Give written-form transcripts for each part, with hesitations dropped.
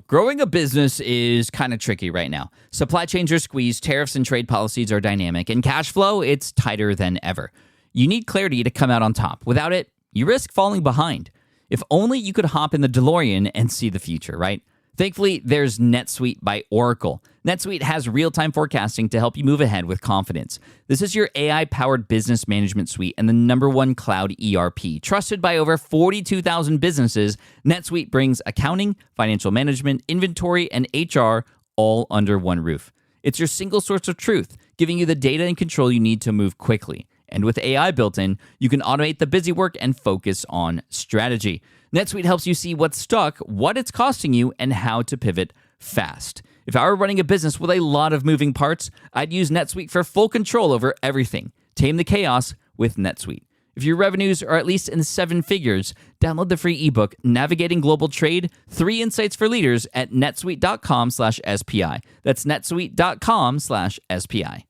Growing a business is kind of tricky right now. Supply chains are squeezed, tariffs and trade policies are dynamic, and cash flow, it's tighter than ever. You need clarity to come out on top. Without it, you risk falling behind. If only you could hop in the DeLorean and see the future, right? Thankfully, there's NetSuite by Oracle. NetSuite has real-time forecasting to help you move ahead with confidence. This is your AI-powered business management suite and the #1 cloud ERP. Trusted by over 42,000 businesses, NetSuite brings accounting, financial management, inventory, and HR all under one roof. It's your single source of truth, giving you the data and control you need to move quickly. And with AI built in, you can automate the busy work and focus on strategy. NetSuite helps you see what's stuck, what it's costing you, and how to pivot fast. If I were running a business with a lot of moving parts, I'd use NetSuite for full control over everything. Tame the chaos with NetSuite. If your revenues are at least in 7 figures, download the free ebook, Navigating Global Trade, 3 Insights for Leaders at netsuite.com/SPI. That's netsuite.com/SPI.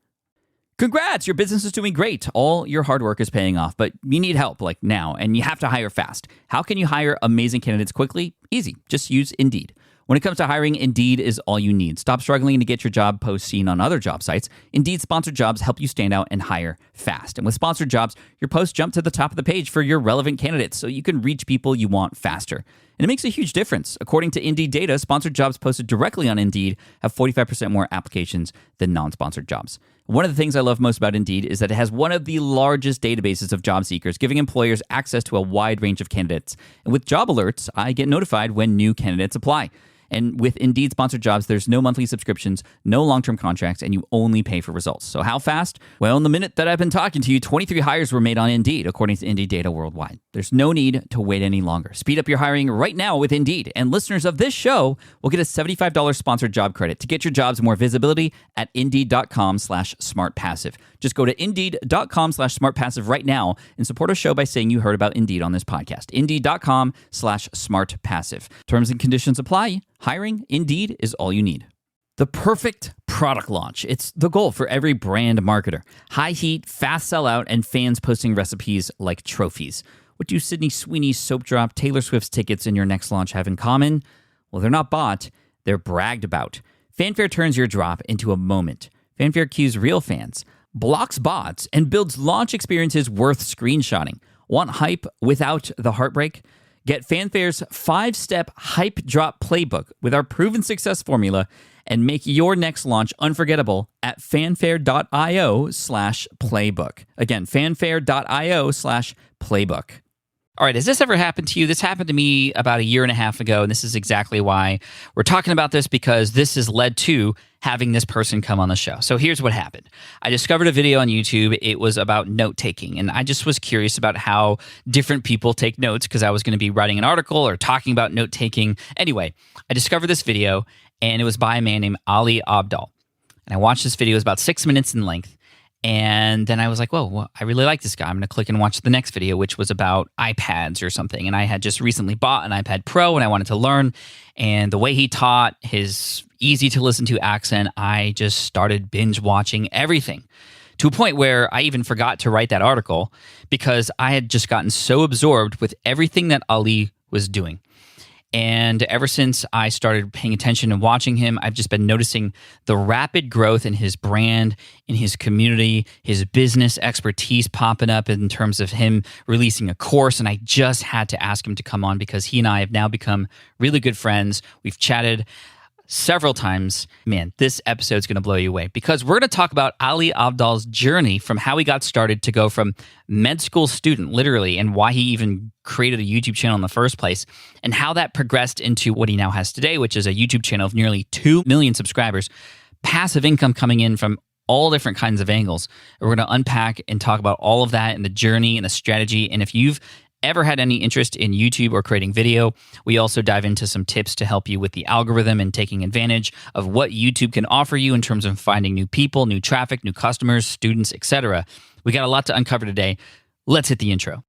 Congrats, your business is doing great. All your hard work is paying off, but you need help like now, and you have to hire fast. How can you hire amazing candidates quickly? Easy, just use Indeed. When it comes to hiring, Indeed is all you need. Stop struggling to get your job post seen on other job sites. Indeed sponsored jobs help you stand out and hire fast. And with sponsored jobs, your posts jump to the top of the page for your relevant candidates so you can reach people you want faster. And it makes a huge difference. According to Indeed data, sponsored jobs posted directly on Indeed have 45% more applications than non-sponsored jobs. One of the things I love most about Indeed is that it has one of the largest databases of job seekers, giving employers access to a wide range of candidates. And with job alerts, I get notified when new candidates apply. And with Indeed sponsored jobs, there's no monthly subscriptions, no long-term contracts, and you only pay for results. So how fast? Well, in the minute that I've been talking to you, 23 hires were made on Indeed, according to Indeed data worldwide. There's no need to wait any longer. Speed up your hiring right now with Indeed. And listeners of this show will get a $75 sponsored job credit to get your jobs more visibility at Indeed.com/smartpassive. Just go to Indeed.com/smartpassive right now and support a show by saying you heard about Indeed on this podcast. Indeed.com/smartpassive. Terms and conditions apply. Hiring, Indeed, is all you need. The perfect product launch. It's the goal for every brand marketer. High heat, fast sellout, and fans posting recipes like trophies. What do Sydney Sweeney's soap drop, Taylor Swift's tickets, and your next launch have in common? Well, they're not bought, they're bragged about. Fanfare turns your drop into a moment. Fanfare cues real fans, blocks bots, and builds launch experiences worth screenshotting. Want hype without the heartbreak? Get Fanfare's 5-step hype drop playbook with our proven success formula and make your next launch unforgettable at fanfare.io/playbook. Again, fanfare.io/playbook. All right, has this ever happened to you? This happened to me about 1.5 years ago, and this is exactly why we're talking about this, because this has led to having this person come on the show. So here's what happened. I discovered a video on YouTube. It was about note-taking, and I just was curious about how different people take notes because I was going to be writing an article or talking about note-taking. Anyway, I discovered this video, and it was by a man named Ali Abdaal. And I watched this video. It was about 6 minutes in length. And then I was like, whoa, well, I really like this guy. I'm going to click and watch the next video, which was about iPads or something. And I had just recently bought an iPad Pro and I wanted to learn. And the way he taught, his easy to listen to accent, I just started binge watching everything to a point where I even forgot to write that article because I had just gotten so absorbed with everything that Ali was doing. And ever since I started paying attention and watching him, I've just been noticing the rapid growth in his brand, in his community, his business expertise popping up in terms of him releasing a course. And I just had to ask him to come on because he and I have now become really good friends. We've chatted several times. Man, this episode's going to blow you away because we're going to talk about Ali Abdaal's journey from how he got started to go from med school student, literally, and why he even created a YouTube channel in the first place, and how that progressed into what he now has today, which is a YouTube channel of nearly 2 million subscribers, passive income coming in from all different kinds of angles. We're going to unpack and talk about all of that and the journey and the strategy. And if you've ever had any interest in YouTube or creating video, we also dive into some tips to help you with the algorithm and taking advantage of what YouTube can offer you in terms of finding new people, new traffic, new customers, students, etc. We got a lot to uncover today. Let's hit the intro.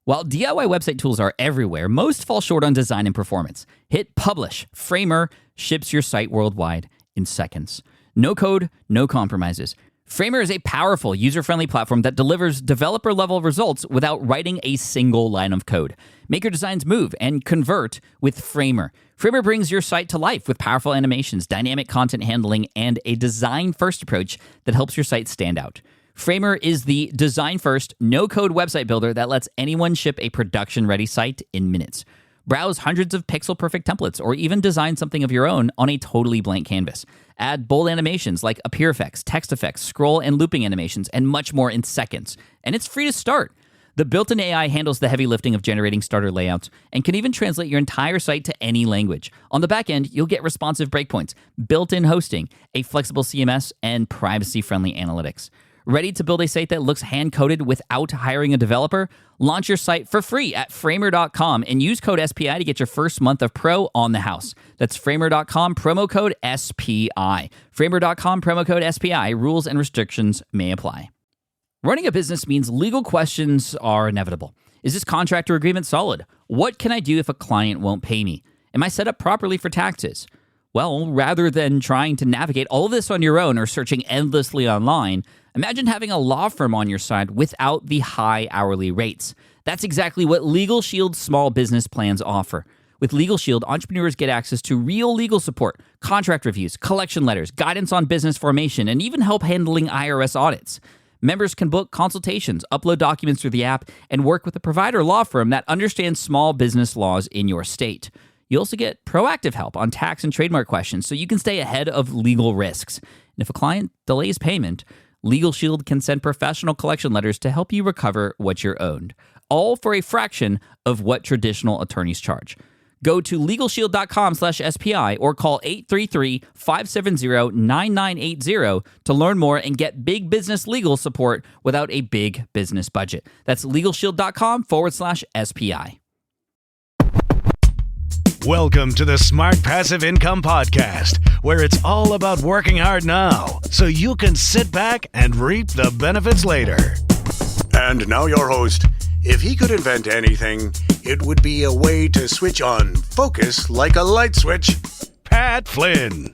While DIY website tools are everywhere, most fall short on design and performance. Hit publish. Framer ships your site worldwide in seconds. No code, no compromises. Framer is a powerful, user-friendly platform that delivers developer-level results without writing a single line of code. Make your designs move and convert with Framer. Framer brings your site to life with powerful animations, dynamic content handling, and a design-first approach that helps your site stand out. Framer is the design-first, no-code website builder that lets anyone ship a production-ready site in minutes. Browse hundreds of pixel-perfect templates or even design something of your own on a totally blank canvas. Add bold animations like appear effects, text effects, scroll and looping animations, and much more in seconds. And it's free to start. The built-in AI handles the heavy lifting of generating starter layouts and can even translate your entire site to any language. On the back end, you'll get responsive breakpoints, built-in hosting, a flexible CMS, and privacy-friendly analytics. Ready to build a site that looks hand-coded without hiring a developer? Launch your site for free at framer.com and use code SPI to get your first month of pro on the house. That's framer.com, promo code SPI. Framer.com, promo code SPI. Rules and restrictions may apply. Running a business means legal questions are inevitable. Is this contract or agreement solid? What can I do if a client won't pay me? Am I set up properly for taxes? Well, rather than trying to navigate all of this on your own or searching endlessly online, imagine having a law firm on your side without the high hourly rates. That's exactly what Legal Shield's small business plans offer. With Legal Shield, entrepreneurs get access to real legal support, contract reviews, collection letters, guidance on business formation, and even help handling IRS audits. Members can book consultations, upload documents through the app, and work with a provider law firm that understands small business laws in your state. You also get proactive help on tax and trademark questions so you can stay ahead of legal risks. And if a client delays payment, Legal Shield can send professional collection letters to help you recover what you're owed, all for a fraction of what traditional attorneys charge. Go to LegalShield.com/SPI or call 833-570-9980 to learn more and get big business legal support without a big business budget. That's LegalShield.com/SPI. Welcome to the Smart Passive Income Podcast, where it's all about working hard now so you can sit back and reap the benefits later. And now your host. If he could invent anything, it would be a way to switch on focus like a light switch. Pat Flynn.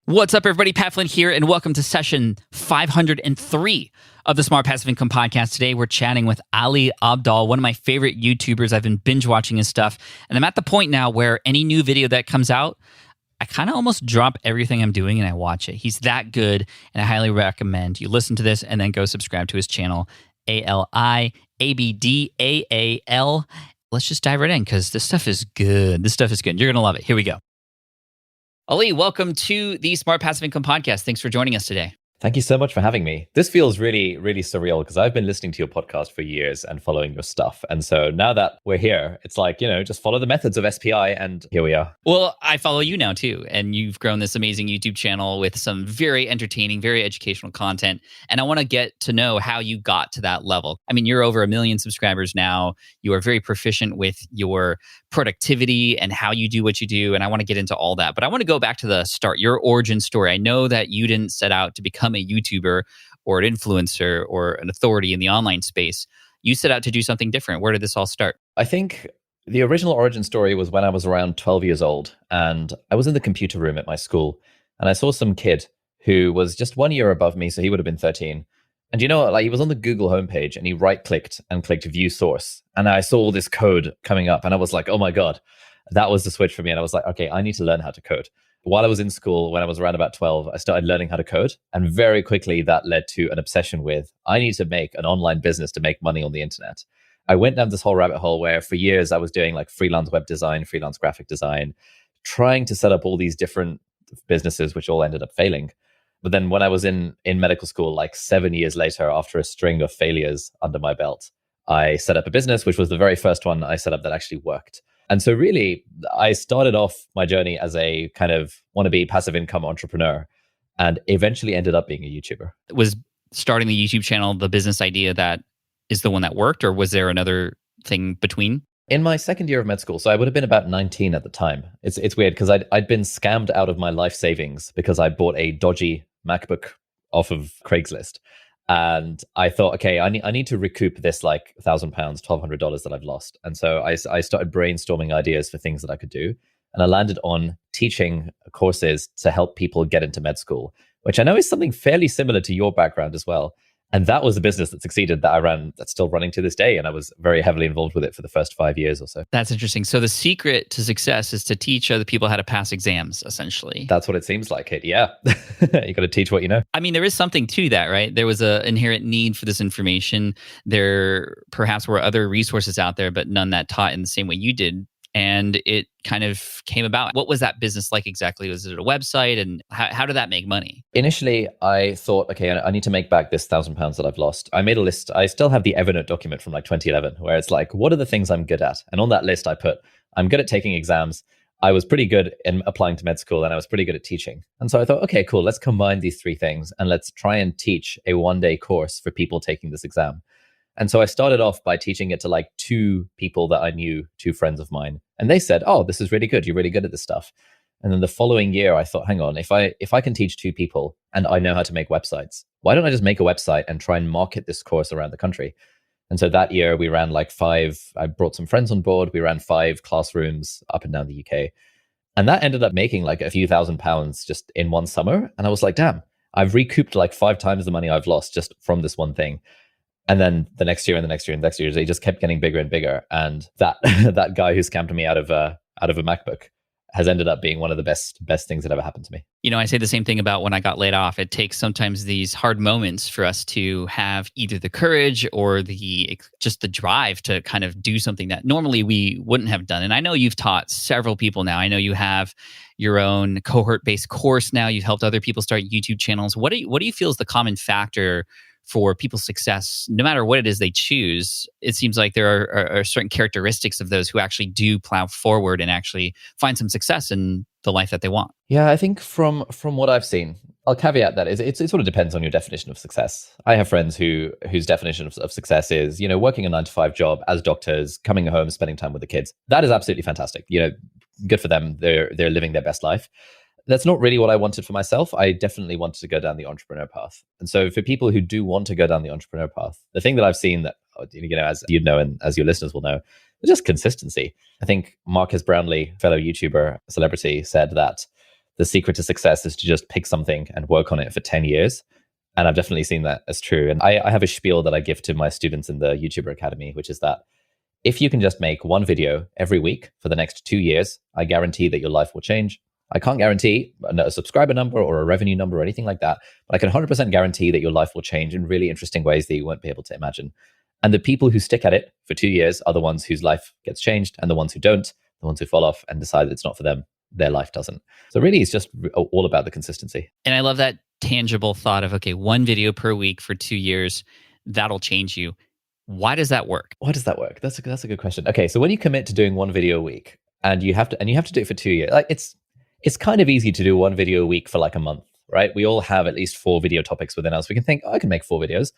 What's up, everybody? Pat Flynn here, and welcome to session 503 of the Smart Passive Income Podcast. Today, we're chatting with Ali Abdaal, one of my favorite YouTubers. I've been binge watching his stuff, and I'm at the point now where any new video that comes out, I kind of almost drop everything I'm doing and I watch it. He's that good, and I highly recommend you listen to this and then go subscribe to his channel, AliAbdaal. Let's just dive right in because this stuff is good. You're going to love it. Here we go. Ali, welcome to the Smart Passive Income Podcast. Thanks for joining us today. Thank you so much for having me. This feels really, really surreal because I've been listening to your podcast for years and following your stuff. And so now that we're here, it's like, just follow the methods of SPI and here we are. Well, I follow you now too. And you've grown this amazing YouTube channel with some very entertaining, very educational content. And I want to get to know how you got to that level. I mean, you're over 1 million subscribers now. You are very proficient with your productivity and how you do what you do. And I want to get into all that. But I want to go back to the start, your origin story. I know that you didn't set out to become a YouTuber or an influencer or an authority in the online space. You set out to do something different. Where did this all start? I think the original origin story was when I was around 12 years old and I was in the computer room at my school and I saw some kid who was just 1 year above me. So he would have been 13. And he was on the Google homepage and he right-clicked and clicked view source. And I saw all this code coming up and I was like, oh my God, that was the switch for me. And I was like, okay, I need to learn how to code. While I was in school, when I was around about 12, I started learning how to code. And very quickly that led to an obsession with, I need to make an online business to make money on the internet. I went down this whole rabbit hole where for years I was doing like freelance web design, freelance graphic design, trying to set up all these different businesses, which all ended up failing. But then when I was in medical school, like 7 years later, after a string of failures under my belt, I set up a business, which was the very first one I set up that actually worked. And so really, I started off my journey as a kind of wannabe passive income entrepreneur and eventually ended up being a YouTuber. Was starting the YouTube channel the business idea that is the one that worked, or was there another thing between? In my second year of med school, so I would have been about 19 at the time. It's weird because I'd been scammed out of my life savings because I bought a dodgy MacBook off of Craigslist. And I thought, okay, I need to recoup this like £1,000, $1,200 that I've lost. And so I started brainstorming ideas for things that I could do. And I landed on teaching courses to help people get into med school, which I know is something fairly similar to your background as well. And that was a business that succeeded that I ran, that's still running to this day. And I was very heavily involved with it for the first 5 years or so. That's interesting. So the secret to success is to teach other people how to pass exams, essentially. That's what it seems like, Kate. Yeah. You got to teach what you know. I mean, there is something to that, right? There was an inherent need for this information. There perhaps were other resources out there, but none that taught in the same way you did. And it kind of came about. What was that business like exactly? Was it a website? And how did that make money? Initially, I thought, okay, I need to make back this £1,000 that I've lost. I made a list. I still have the Evernote document from like 2011, where it's like, what are the things I'm good at? And on that list, I put, I'm good at taking exams. I was pretty good in applying to med school, and I was pretty good at teaching. And so I thought, okay, cool. Let's combine these three things and let's try and teach a one-day course for people taking this exam. And so I started off by teaching it to like 2 people that I knew, 2 friends of mine. And they said, oh, this is really good. You're really good at this stuff. And then the following year, I thought, hang on, if I can teach 2 people and I know how to make websites, why don't I just make a website and try and market this course around the country? And so that year we ran like 5, I brought some friends on board. We ran 5 classrooms up and down the UK. And that ended up making like a few £1,000s just in one summer. And I was like, damn, I've recouped like 5 times the money I've lost just from this one thing. And then the next year and the next year and the next year, they just kept getting bigger and bigger. And that that guy who scammed me out of a MacBook has ended up being one of the best things that ever happened to me. You know, I say the same thing about when I got laid off. It takes sometimes these hard moments for us to have either the courage or just the drive to kind of do something that normally we wouldn't have done. And I know you've taught several people now. I know you have your own cohort-based course now. You've helped other people start YouTube channels. What do you feel is the common factor for people's success, no matter what it is they choose? It seems like there are certain characteristics of those who actually do plow forward and actually find some success in the life that they want. Yeah, I think from what I've seen, I'll caveat that it sort of depends on your definition of success. I have friends whose definition of success is, working a 9-to-5 job as doctors, coming home, spending time with the kids. That is absolutely fantastic. Good for them. They're living their best life. That's not really what I wanted for myself. I definitely wanted to go down the entrepreneur path. And so for people who do want to go down the entrepreneur path, the thing that I've seen that, as you know, and as your listeners will know, is just consistency. I think Marcus Brownlee, fellow YouTuber celebrity, said that the secret to success is to just pick something and work on it for 10 years. And I've definitely seen that as true. And I have a spiel that I give to my students in the YouTuber Academy, which is that if you can just make one video every week for the next 2 years, I guarantee that your life will change. I can't guarantee a subscriber number or a revenue number or anything like that, but I can 100% guarantee that your life will change in really interesting ways that you won't be able to imagine. And the people who stick at it for 2 years are the ones whose life gets changed, and the ones who don't, the ones who fall off and decide that it's not for them, their life doesn't. So really, it's just all about the consistency. And I love that tangible thought of, okay, 1 video per week for 2 years, that'll change you. Why does that work? Why does that work? That's a good question. Okay, so when you commit to doing 1 video a week, and you have to do it for 2 years, like it's kind of easy to do 1 video a week for like a month, right? We all have at least 4 video topics within us. We can think, I can make 4 videos,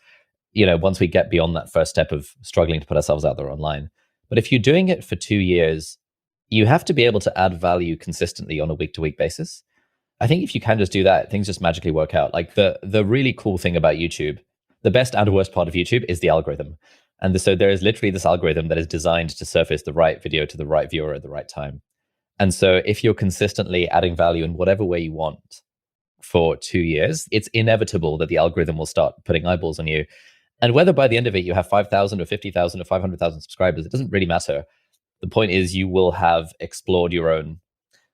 once we get beyond that first step of struggling to put ourselves out there online. But if you're doing it for 2 years, you have to be able to add value consistently on a week-to-week basis. I think if you can just do that, things just magically work out. Like the really cool thing about YouTube, the best and worst part of YouTube is the algorithm. And so there is literally this algorithm that is designed to surface the right video to the right viewer at the right time. And so if you're consistently adding value in whatever way you want for 2 years, it's inevitable that the algorithm will start putting eyeballs on you. And whether by the end of it you have 5,000 or 50,000 or 500,000 subscribers, it doesn't really matter. The point is you will have explored your own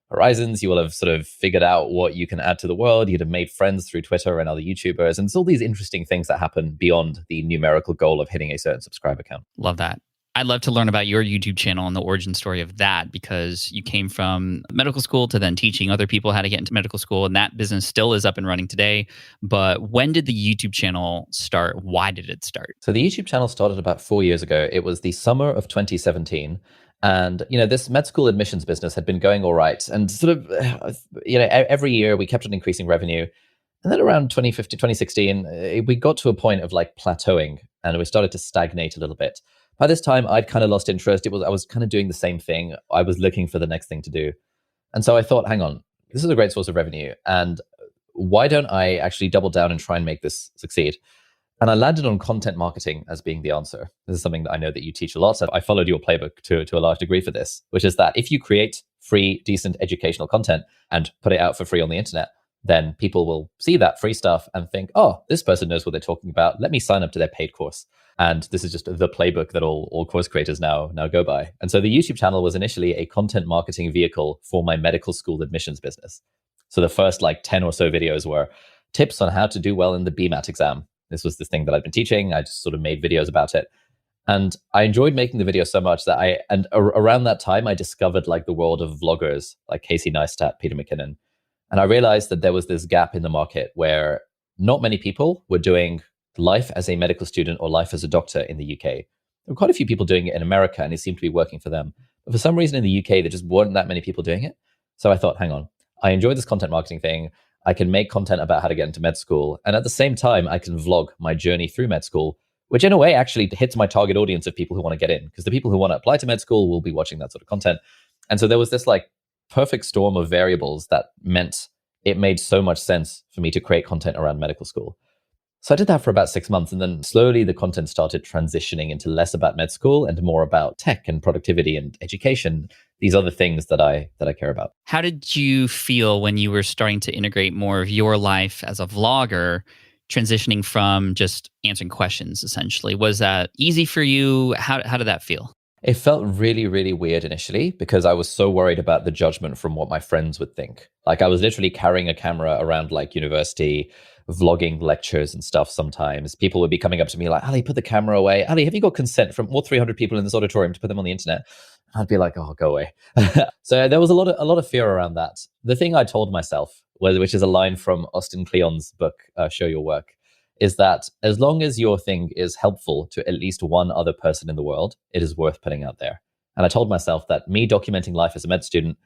horizons. You will have sort of figured out what you can add to the world. You'd have made friends through Twitter and other YouTubers. And it's all these interesting things that happen beyond the numerical goal of hitting a certain subscriber count. Love that. I'd love to learn about your YouTube channel and the origin story of that, because you came from medical school to then teaching other people how to get into medical school, and that business still is up and running today. But when did the YouTube channel start? Why did it start? So the YouTube channel started about 4 years ago. It was the summer of 2017. And, this med school admissions business had been going all right. And sort of, every year we kept on increasing revenue. And then around 2015, 2016, we got to a point of like plateauing, and we started to stagnate a little bit. By this time, I'd kind of lost interest. I was kind of doing the same thing. I was looking for the next thing to do. And so I thought, hang on, this is a great source of revenue. And why don't I actually double down and try and make this succeed? And I landed on content marketing as being the answer. This is something that I know that you teach a lot. So I followed your playbook to a large degree for this, which is that if you create free, decent educational content and put it out for free on the internet, then people will see that free stuff and think, oh, this person knows what they're talking about. Let me sign up to their paid course. And this is just the playbook that all course creators now go by. And so the YouTube channel was initially a content marketing vehicle for my medical school admissions business. So the first 10 or so videos were tips on how to do well in the BMAT exam. This was this thing that I'd been teaching. I just sort of made videos about it. And I enjoyed making the video so much that around that time, I discovered the world of vloggers like Casey Neistat, Peter McKinnon. And I realized that there was this gap in the market where not many people were doing life as a medical student or life as a doctor in the UK. There were quite a few people doing it in America, and it seemed to be working for them. But for some reason in the UK, there just weren't that many people doing it. So I thought, hang on, I enjoy this content marketing thing. I can make content about how to get into med school. And at the same time, I can vlog my journey through med school, which in a way actually hits my target audience of people who want to get in, because the people who want to apply to med school will be watching that sort of content. And so there was this perfect storm of variables that meant it made so much sense for me to create content around medical school. So I did that for about 6 months, and then slowly the content started transitioning into less about med school and more about tech and productivity and education, these other things that I care about. How did you feel when you were starting to integrate more of your life as a vlogger, transitioning from just answering questions, essentially? Was that easy for you? How did that feel? It felt really, really weird initially because I was so worried about the judgment from what my friends would think. I was literally carrying a camera around university, vlogging lectures and stuff sometimes. People would be coming up to me like, Ali, put the camera away. Ali, have you got consent from all 300 people in this auditorium to put them on the internet? And I'd be like, oh, go away. So there was a lot of fear around that. The thing I told myself, which is a line from Austin Kleon's book, Show Your Work, is that as long as your thing is helpful to at least one other person in the world, it is worth putting out there. And I told myself that me documenting life as a med student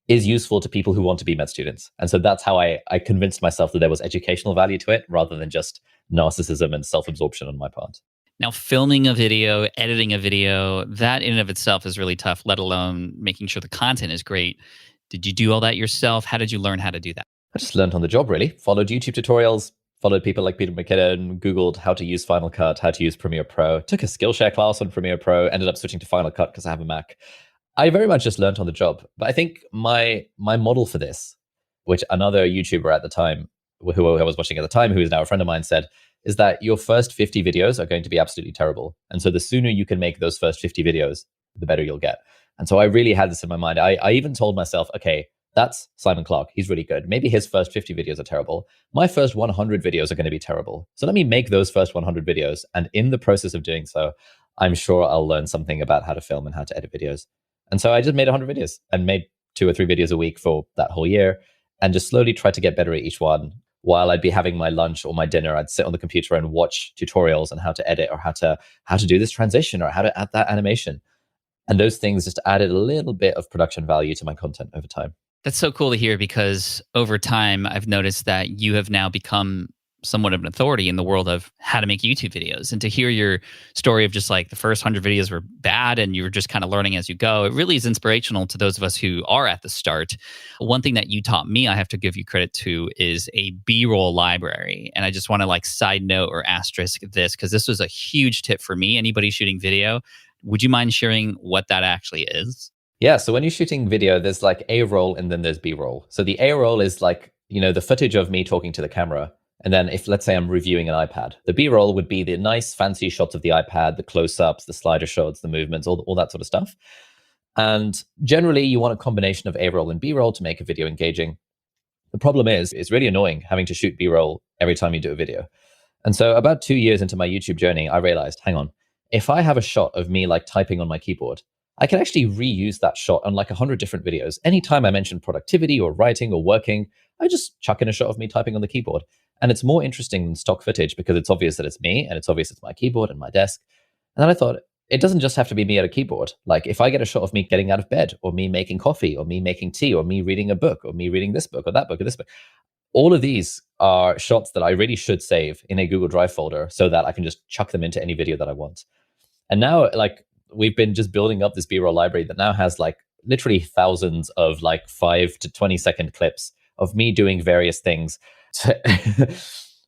is useful to people who want to be med students. And so that's how I convinced myself that there was educational value to it rather than just narcissism and self-absorption on my part. Now, filming a video, editing a video, that in and of itself is really tough, let alone making sure the content is great. Did you do all that yourself? How did you learn how to do that? I just learned on the job, really. Followed YouTube tutorials, followed people like Peter McKinnon, Googled how to use Final Cut, how to use Premiere Pro, took a Skillshare class on Premiere Pro, ended up switching to Final Cut because I have a Mac. I very much just learned on the job. But I think my model for this, which another YouTuber at the time, who I was watching at the time, who is now a friend of mine, said, is that your first 50 videos are going to be absolutely terrible. And so the sooner you can make those first 50 videos, the better you'll get. And so I really had this in my mind. I even told myself, okay, that's Simon Clark. He's really good. Maybe his first 50 videos are terrible. My first 100 videos are going to be terrible. So let me make those first 100 videos. And in the process of doing so, I'm sure I'll learn something about how to film and how to edit videos. And so I just made 100 videos and made 2 or 3 videos a week for that whole year and just slowly tried to get better at each one. While I'd be having my lunch or my dinner, I'd sit on the computer and watch tutorials on how to edit or how to do this transition or how to add that animation. And those things just added a little bit of production value to my content over time. That's so cool to hear because over time, I've noticed that you have now become somewhat of an authority in the world of how to make YouTube videos. And to hear your story of just the first 100 videos were bad and you were just kind of learning as you go, it really is inspirational to those of us who are at the start. One thing that you taught me, I have to give you credit to, is a B-roll library. And I just want to side note or asterisk this because this was a huge tip for me. Anybody shooting video, would you mind sharing what that actually is? Yeah, so when you're shooting video, there's A roll and then there's B roll. So the A roll is the footage of me talking to the camera. And then if, let's say, I'm reviewing an iPad, the B-roll would be the nice fancy shots of the iPad, the close-ups, the slider shots, the movements, all that sort of stuff. And generally, you want a combination of A-roll and B-roll to make a video engaging. The problem is, it's really annoying having to shoot B-roll every time you do a video. And so about 2 years into my YouTube journey, I realized, hang on, if I have a shot of me typing on my keyboard, I can actually reuse that shot on 100 different videos. Anytime I mention productivity or writing or working, I just chuck in a shot of me typing on the keyboard. And it's more interesting than stock footage because it's obvious that it's me and it's obvious it's my keyboard and my desk. And then I thought, it doesn't just have to be me at a keyboard. If I get a shot of me getting out of bed or me making coffee or me making tea or me reading a book or me reading this book or that book or this book, all of these are shots that I really should save in a Google Drive folder so that I can just chuck them into any video that I want. And now, we've been just building up this B-roll library that now has literally thousands of 5 to 20 second clips of me doing various things.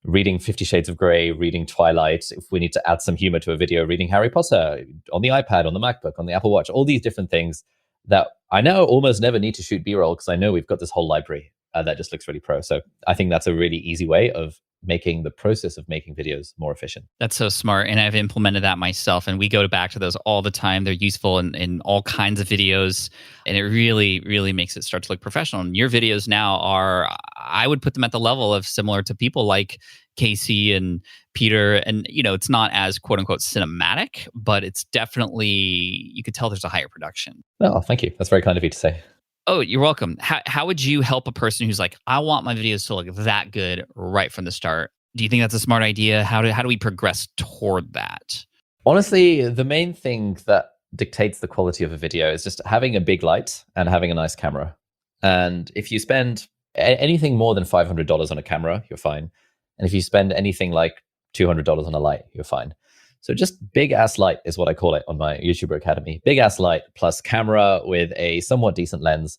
Reading 50 Shades of Grey, reading Twilight, if we need to add some humor to a video, reading Harry Potter on the iPad, on the MacBook, on the Apple Watch, all these different things that I now almost never need to shoot B-roll because I know we've got this whole library. that just looks really pro. So I think that's a really easy way of making the process of making videos more efficient. That's so smart. And I've implemented that myself. And we go back to those all the time. They're useful in all kinds of videos. And it really, really makes it start to look professional. And your videos now are, I would put them at the level of similar to people like Casey and Peter. And, it's not as quote unquote cinematic, but it's definitely, you could tell there's a higher production. Oh, thank you. That's very kind of you to say. Oh, you're welcome. How would you help a person who's like, I want my videos to look that good right from the start? Do you think that's a smart idea? How do we progress toward that? Honestly, the main thing that dictates the quality of a video is just having a big light and having a nice camera. And if you spend anything more than $500 on a camera, you're fine. And if you spend anything like $200 on a light, you're fine. So just big ass light is what I call it on my YouTuber Academy. Big ass light plus camera with a somewhat decent lens.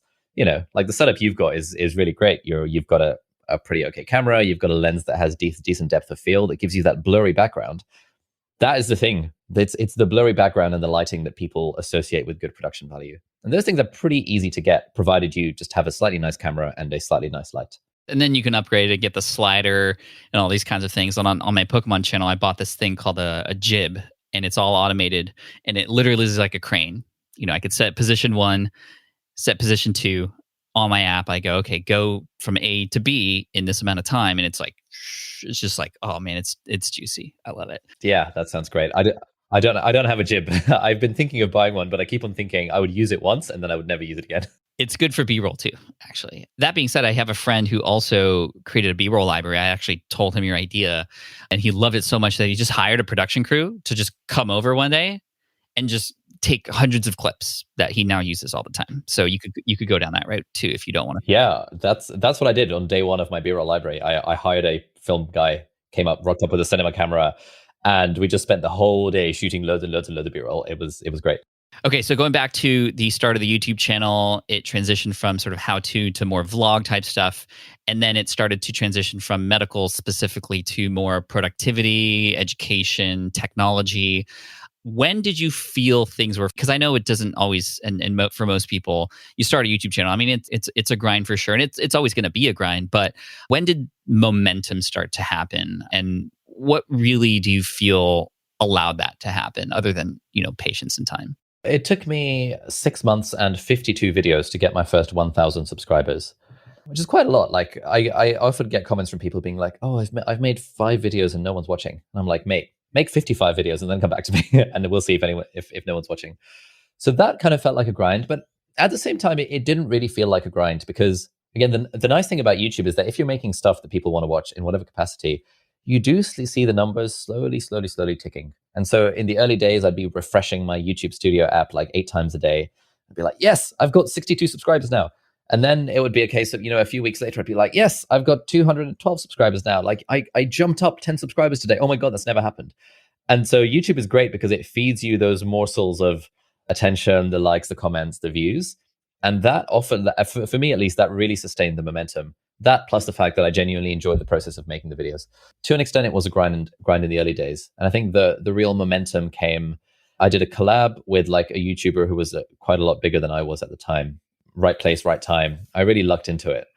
Like the setup you've got is really great. You've got a pretty okay camera. You've got a lens that has decent depth of field. It gives you that blurry background. That is the thing. It's the blurry background and the lighting that people associate with good production value. And those things are pretty easy to get, provided you just have a slightly nice camera and a slightly nice light. And then you can upgrade it, get the slider and all these kinds of things. On my Pokemon channel, I bought this thing called a jib, and it's all automated. And it literally is like a crane. I could set position 1, set position 2 on my app. I go, okay, go from A to B in this amount of time. And it's just like, oh man, it's juicy. I love it. Yeah, that sounds great. I don't have a jib. I've been thinking of buying one, but I keep on thinking I would use it once and then I would never use it again. It's good for B-roll too, actually. That being said, I have a friend who also created a B-roll library. I actually told him your idea, and he loved it so much that he just hired a production crew to just come over one day and just take hundreds of clips that he now uses all the time. So you could go down that route too if you don't want to. Yeah, that's what I did on day one of my B-roll library. I hired a film guy, rocked up with a cinema camera, and we just spent the whole day shooting loads and loads and loads of B-roll. It was great. Okay, so going back to the start of the YouTube channel, it transitioned from sort of how-to to more vlog type stuff. And then it started to transition from medical specifically to more productivity, education, technology. When did you feel things were, because I know it doesn't always, and for most people, you start a YouTube channel. I mean, it's a grind for sure. And it's always going to be a grind. But when did momentum start to happen? And what really do you feel allowed that to happen other than, patience and time? It took me 6 months and 52 videos to get my first 1,000 subscribers, which is quite a lot. Like I often get comments from people being like, "Oh, I've made 5 videos and no one's watching." And I'm like, "Mate, make 55 videos and then come back to me, and we'll see if no one's watching." So that kind of felt like a grind, but at the same time, it didn't really feel like a grind because, again, the nice thing about YouTube is that if you're making stuff that people want to watch in whatever capacity, you do see the numbers slowly ticking. And so in the early days, I'd be refreshing my YouTube Studio app like 8 times a day. I'd be like, yes, I've got 62 subscribers now. And then it would be a case of, a few weeks later, I'd be like, yes, I've got 212 subscribers now. Like I jumped up 10 subscribers today. Oh my God, that's never happened. And so YouTube is great because it feeds you those morsels of attention, the likes, the comments, the views. And that often, for me at least, that really sustained the momentum. That plus the fact that I genuinely enjoyed the process of making the videos. To an extent, it was a grind in the early days. And I think the real momentum came, I did a collab with like a YouTuber who was quite a lot bigger than I was at the time. Right place, right time. I really lucked into it.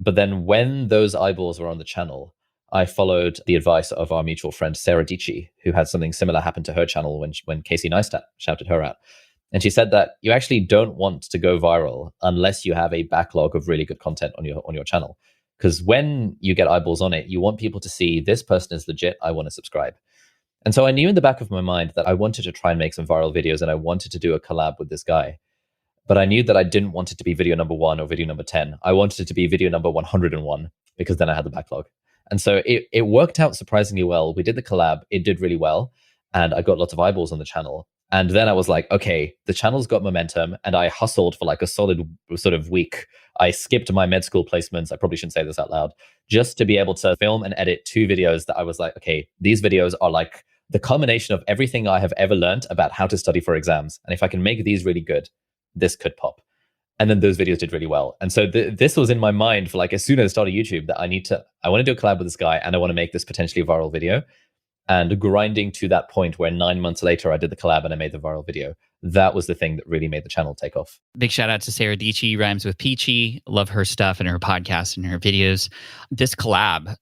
But then when those eyeballs were on the channel, I followed the advice of our mutual friend, Sarah Dici, who had something similar happen to her channel when Casey Neistat shouted her out. And she said that you actually don't want to go viral unless you have a backlog of really good content on your channel. Because when you get eyeballs on it, you want people to see this person is legit, I want to subscribe. And so I knew in the back of my mind that I wanted to try and make some viral videos and I wanted to do a collab with this guy. But I knew that I didn't want it to be video number 1 or video number 10. I wanted it to be video number 101 because then I had the backlog. And so it worked out surprisingly well. We did the collab, it did really well. And I got lots of eyeballs on the channel. And then I was like, okay, the channel's got momentum. And I hustled for like a solid sort of week. I skipped my med school placements. I probably shouldn't say this out loud, just to be able to film and edit 2 videos that I was like, okay, these videos are like the culmination of everything I have ever learned about how to study for exams. And if I can make these really good, this could pop. And then those videos did really well. And so this was in my mind for like, as soon as I started YouTube, that I want to do a collab with this guy and I want to make this potentially a viral video. and grinding to that point where 9 months later I did the collab and I made the viral video. That was the thing that really made the channel take off. Big shout out to Sarah Dici, rhymes with Peachy. Love her stuff and her podcast and her videos. This collab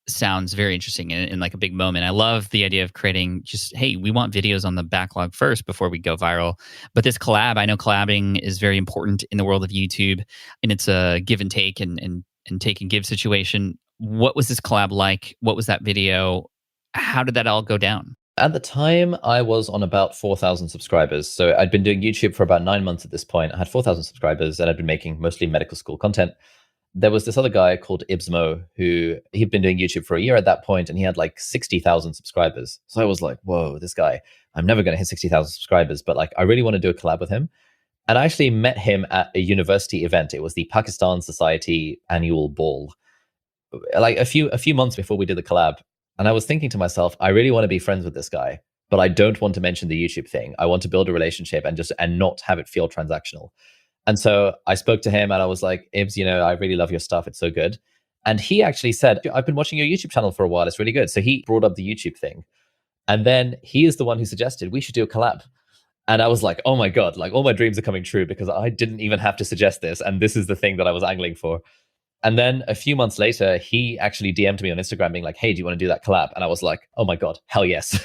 sounds very interesting and like a big moment. I love the idea of creating just, hey, we want videos on the backlog first before we go viral. But this collab, I know collabing is very important in the world of YouTube, and it's a give and take and take and give situation. What was this collab like? What was that video? How did that all go down? At the time, I was on about 4,000 subscribers. So I'd been doing YouTube for about 9 months at this point. I had 4,000 subscribers and I'd been making mostly medical school content. There was this other guy called Ibsmo who he'd been doing YouTube for a year at that point, and he had like 60,000 subscribers. So I was like, whoa, this guy, I'm never going to hit 60,000 subscribers, but like I really want to do a collab with him. And I actually met him at a university event. It was the Pakistan Society annual ball, like a few months before we did the collab. And I was thinking to myself, I really want to be friends with this guy, but I don't want to mention the YouTube thing. I want to build a relationship and not have it feel transactional. And so I spoke to him and I was like, Ibs, I really love your stuff. It's so good. And he actually said, I've been watching your YouTube channel for a while. It's really good. So he brought up the YouTube thing. And then he is the one who suggested we should do a collab. And I was like, oh my God, like all my dreams are coming true because I didn't even have to suggest this. And this is the thing that I was angling for. And then a few months later, he actually DM'd me on Instagram being like, hey, do you want to do that collab? And I was like, oh my God, hell yes.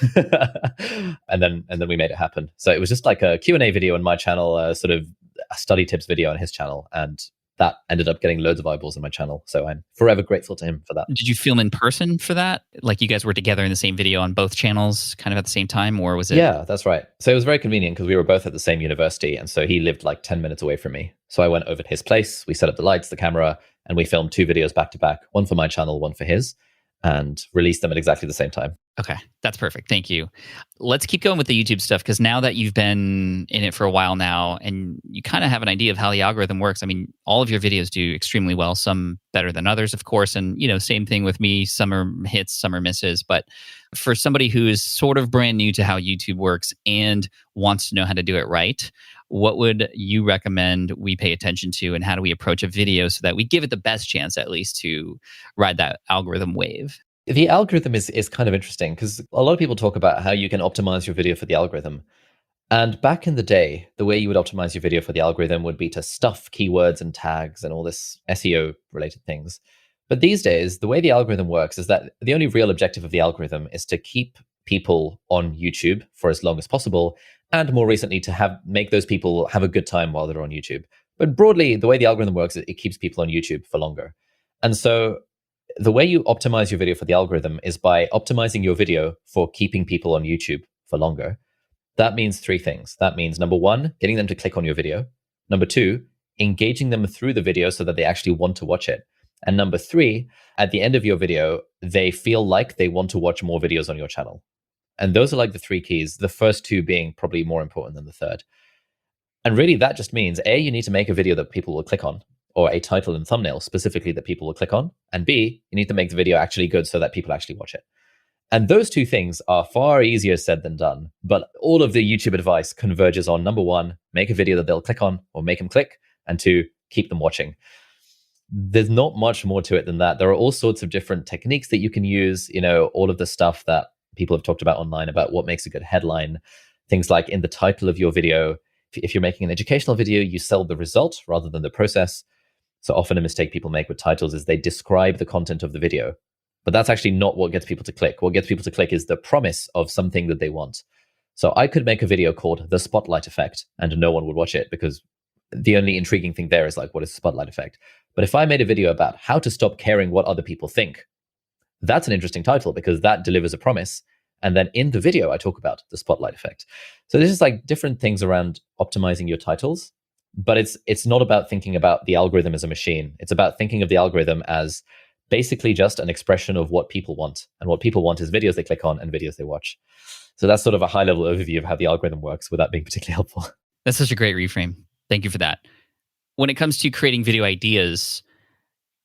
and then we made it happen. So it was just like a Q&A video on my channel, sort of a study tips video on his channel. And that ended up getting loads of eyeballs on my channel. So I'm forever grateful to him for that. Did you film in person for that? Like you guys were together in the same video on both channels kind of at the same time, or was it? Yeah, that's right. So it was very convenient because we were both at the same university. And so he lived like 10 minutes away from me. So I went over to his place. We set up the lights, the camera, and we filmed 2 videos back to back, one for my channel, one for his, and released them at exactly the same time. Okay, that's perfect. Thank you. Let's keep going with the YouTube stuff because now that you've been in it for a while now and you kind of have an idea of how the algorithm works, I mean, all of your videos do extremely well, some better than others, of course. And, same thing with me. Some are hits, some are misses. But for somebody who is sort of brand new to how YouTube works and wants to know how to do it right, what would you recommend we pay attention to, and how do we approach a video so that we give it the best chance at least to ride that algorithm wave? The algorithm is kind of interesting because a lot of people talk about how you can optimize your video for the algorithm. And back in the day, the way you would optimize your video for the algorithm would be to stuff keywords and tags and all this SEO related things. But these days, the way the algorithm works is that the only real objective of the algorithm is to keep people on YouTube for as long as possible, and more recently to make those people have a good time while they're on YouTube. But broadly, the way the algorithm works is it keeps people on YouTube for longer. And so the way you optimize your video for the algorithm is by optimizing your video for keeping people on YouTube for longer. That means 3 things. That means number 1, getting them to click on your video. Number 2, engaging them through the video so that they actually want to watch it. And number 3, at the end of your video, they feel like they want to watch more videos on your channel. And those are like the 3 keys, the first 2 being probably more important than the third. And really that just means A, you need to make a video that people will click on, or a title and thumbnail specifically that people will click on. And B, you need to make the video actually good so that people actually watch it. And those 2 things are far easier said than done. But all of the YouTube advice converges on number 1, make a video that they'll click on or make them click. And 2, keep them watching. There's not much more to it than that. There are all sorts of different techniques that you can use, all of the stuff that people have talked about online about what makes a good headline. Things like in the title of your video, if you're making an educational video, you sell the result rather than the process. So often a mistake people make with titles is they describe the content of the video, but that's actually not what gets people to click. What gets people to click is the promise of something that they want. So I could make a video called The Spotlight Effect and no one would watch it because the only intriguing thing there is like, what is the spotlight effect? But if I made a video about how to stop caring what other people think, that's an interesting title because that delivers a promise. And then in the video, I talk about the spotlight effect. So this is like different things around optimizing your titles, but it's not about thinking about the algorithm as a machine. It's about thinking of the algorithm as basically just an expression of what people want. And what people want is videos they click on and videos they watch. So that's sort of a high level overview of how the algorithm works without being particularly helpful. That's such a great reframe. Thank you for that. When it comes to creating video ideas,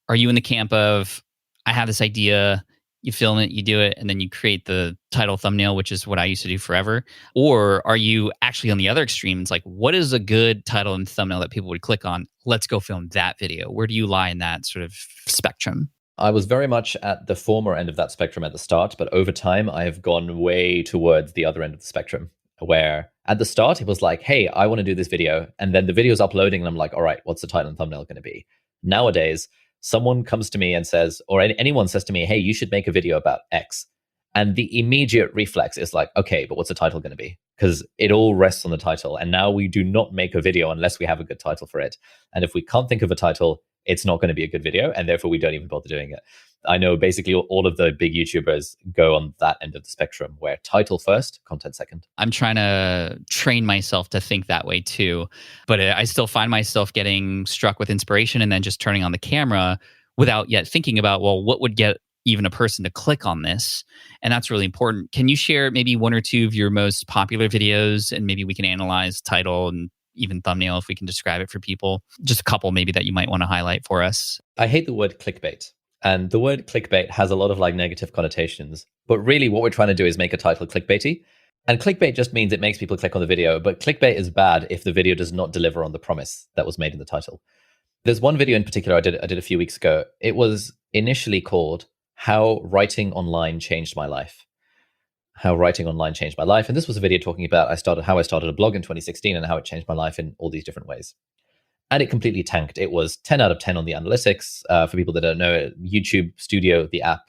are you in the camp of, I have this idea, you film it, you do it, and then you create the title thumbnail, which is what I used to do forever? Or are you actually on the other extreme? It's like, what is a good title and thumbnail that people would click on? Let's go film that video. Where do you lie in that sort of spectrum? I was very much at the former end of that spectrum at the start, but over time, I have gone way towards the other end of the spectrum, where at the start, it was like, hey, I want to do this video. And then the video's uploading, and I'm like, all right, what's the title and thumbnail going to be? Nowadays, someone comes to me and says, or anyone says to me, hey, you should make a video about X. And the immediate reflex is like, okay, but what's the title going to be? Because it all rests on the title. And now we do not make a video unless we have a good title for it. And if we can't think of a title, it's not going to be a good video. And therefore, we don't even bother doing it. I know basically all of the big YouTubers go on that end of the spectrum where title first, content second. I'm trying to train myself to think that way too. But I still find myself getting struck with inspiration and then just turning on the camera without yet thinking about, well, what would get even a person to click on this? And that's really important. Can you share maybe one or two of your most popular videos, and maybe we can analyze title and even thumbnail if we can describe it for people? Just a couple maybe that you might want to highlight for us. I hate the word clickbait. And the word clickbait has a lot of like negative connotations. But really what we're trying to do is make a title clickbaity. And clickbait just means it makes people click on the video. But clickbait is bad if the video does not deliver on the promise that was made in the title. There's one video in particular I did a few weeks ago. It was initially called How Writing Online Changed My Life. How Writing Online Changed My Life. And this was a video talking about how I started a blog in 2016 and how it changed my life in all these different ways. And it completely tanked. It was 10 out of 10 on the analytics. For people that don't know, YouTube Studio, the app,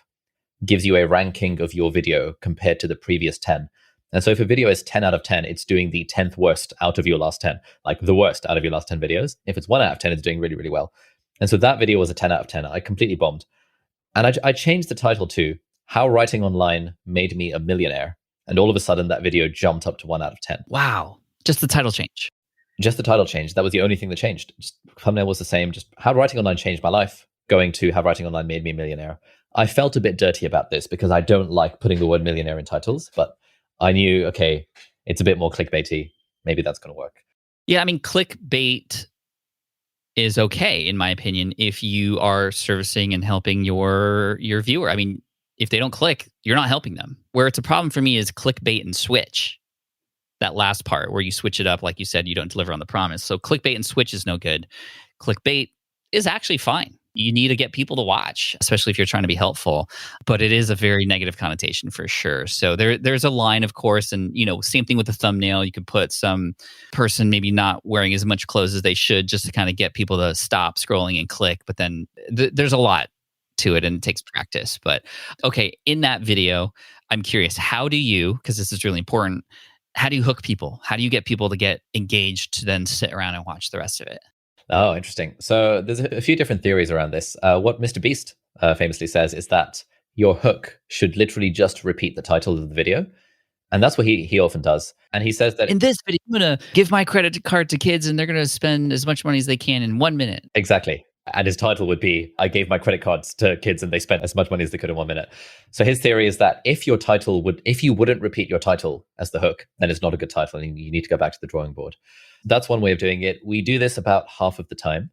gives you a ranking of your video compared to the previous 10. And so if a video is 10 out of 10, it's doing the 10th worst out of your last 10, like the worst out of your last 10 videos. If it's 1 out of 10, it's doing really, really well. And so that video was a 10 out of 10. I completely bombed. And I changed the title to How Writing Online Made Me a Millionaire. And all of a sudden, that video jumped up to 1 out of 10. Wow. Just the title change. Just the title changed. That was the only thing that changed. Just thumbnail was the same. Just How Writing Online Changed My Life, going to How Writing Online Made Me a Millionaire. I felt a bit dirty about this because I don't like putting the word millionaire in titles, but I knew, okay, it's a bit more clickbaity. Maybe that's going to work. Yeah, I mean, clickbait is okay, in my opinion, if you are servicing and helping your viewer. I mean, if they don't click, you're not helping them. Where it's a problem for me is clickbait and switch. That last part where you switch it up, like you said, you don't deliver on the promise. So clickbait and switch is no good. Clickbait is actually fine. You need to get people to watch, especially if you're trying to be helpful. But it is a very negative connotation for sure. So there's a line, of course, and same thing with the thumbnail. You could put some person maybe not wearing as much clothes as they should, just to kind of get people to stop scrolling and click. But then there's a lot to it, and it takes practice. But okay, in that video, I'm curious, how do you, because this is really important, how do you hook people? How do you get people to get engaged to then sit around and watch the rest of it? Oh, interesting. So there's a few different theories around this. What Mr. Beast famously says is that your hook should literally just repeat the title of the video. And that's what he often does. And he says that in this video, I'm going to give my credit card to kids and they're going to spend as much money as they can in 1 minute. Exactly. And his title would be, I gave my credit cards to kids and they spent as much money as they could in 1 minute. So his theory is that if you wouldn't repeat your title as the hook, then it's not a good title and you need to go back to the drawing board. That's one way of doing it. We do this about half of the time.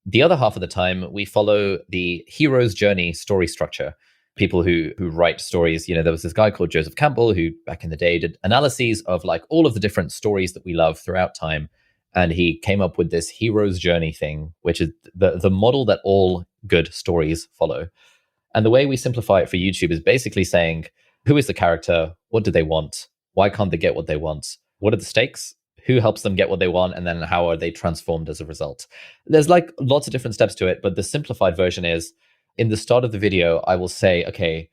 The other half of the time, we follow the hero's journey story structure. People who write stories, there was this guy called Joseph Campbell who back in the day did analyses of like all of the different stories that we love throughout time. And he came up with this hero's journey thing, which is the model that all good stories follow. And the way we simplify it for YouTube is basically saying, who is the character? What do they want? Why can't they get what they want? What are the stakes? Who helps them get what they want? And then how are they transformed as a result? There's like lots of different steps to it, but the simplified version is, in the start of the video, I will say, okay,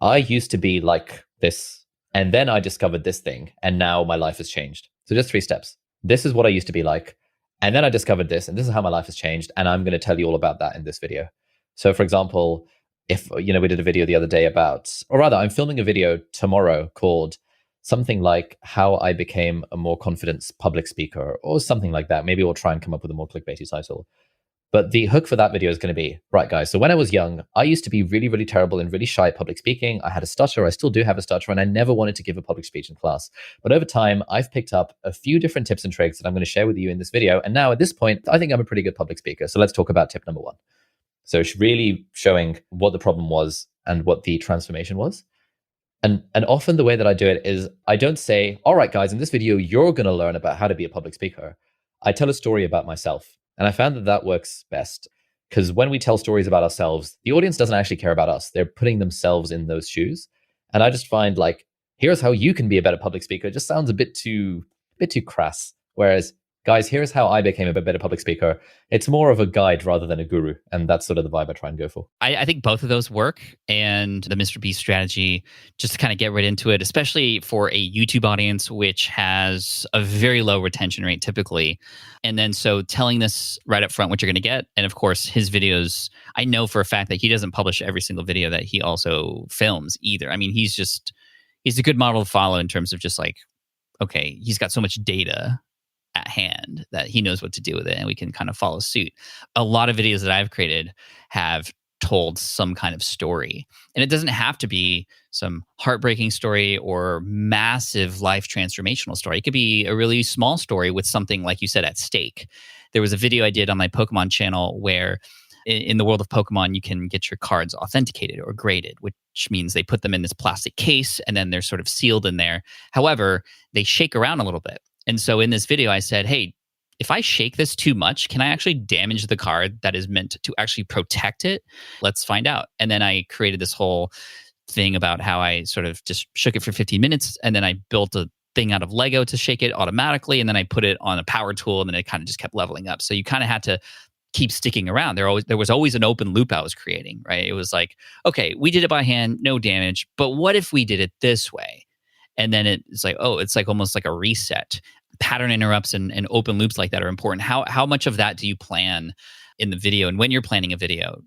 I used to be like this, and then I discovered this thing, and now my life has changed. So just 3 steps. This is what I used to be like. And then I discovered this, and this is how my life has changed. And I'm going to tell you all about that in this video. So for example, if, we did a video the other day I'm filming a video tomorrow called something like how I became a more confident public speaker or something like that. Maybe we'll try and come up with a more clickbaity title. But the hook for that video is going to be, right, guys, so when I was young, I used to be really, really terrible and really shy at public speaking. I had a stutter. I still do have a stutter, and I never wanted to give a public speech in class. But over time, I've picked up a few different tips and tricks that I'm going to share with you in this video. And now at this point, I think I'm a pretty good public speaker. So let's talk about tip number 1. So it's really showing what the problem was and what the transformation was. And often the way that I do it is I don't say, all right, guys, in this video, you're going to learn about how to be a public speaker. I tell a story about myself. And I found that works best. Because when we tell stories about ourselves, the audience doesn't actually care about us. They're putting themselves in those shoes. And I just find like, here's how you can be a better public speaker. It just sounds a bit too crass. Whereas, guys, here's how I became a better public speaker. It's more of a guide rather than a guru. And that's sort of the vibe I try and go for. I think both of those work. And the Mr. Beast strategy, just to kind of get right into it, especially for a YouTube audience, which has a very low retention rate typically. And then so telling this right up front what you're going to get. And of course, his videos, I know for a fact that he doesn't publish every single video that he also films either. I mean, he's a good model to follow in terms of just like, okay, he's got so much data at hand that he knows what to do with it, and we can kind of follow suit. A lot of videos that I've created have told some kind of story, and it doesn't have to be some heartbreaking story or massive life transformational story. It could be a really small story with something, like you said, at stake. There was a video I did on my Pokemon channel where in the world of Pokemon, you can get your cards authenticated or graded, which means they put them in this plastic case and then they're sort of sealed in there. However, they shake around a little bit. And so in this video, I said, hey, if I shake this too much, can I actually damage the card that is meant to actually protect it? Let's find out. And then I created this whole thing about how I sort of just shook it for 15 minutes. And then I built a thing out of Lego to shake it automatically. And then I put it on a power tool and then it kind of just kept leveling up. So you kind of had to keep sticking around. There was always an open loop I was creating, right? It was like, okay, we did it by hand, no damage. But what if we did it this way? And then it's like, oh, it's like almost like a reset. Pattern interrupts and open loops like that are important. How much of that do you plan in the video? And when you're planning a video,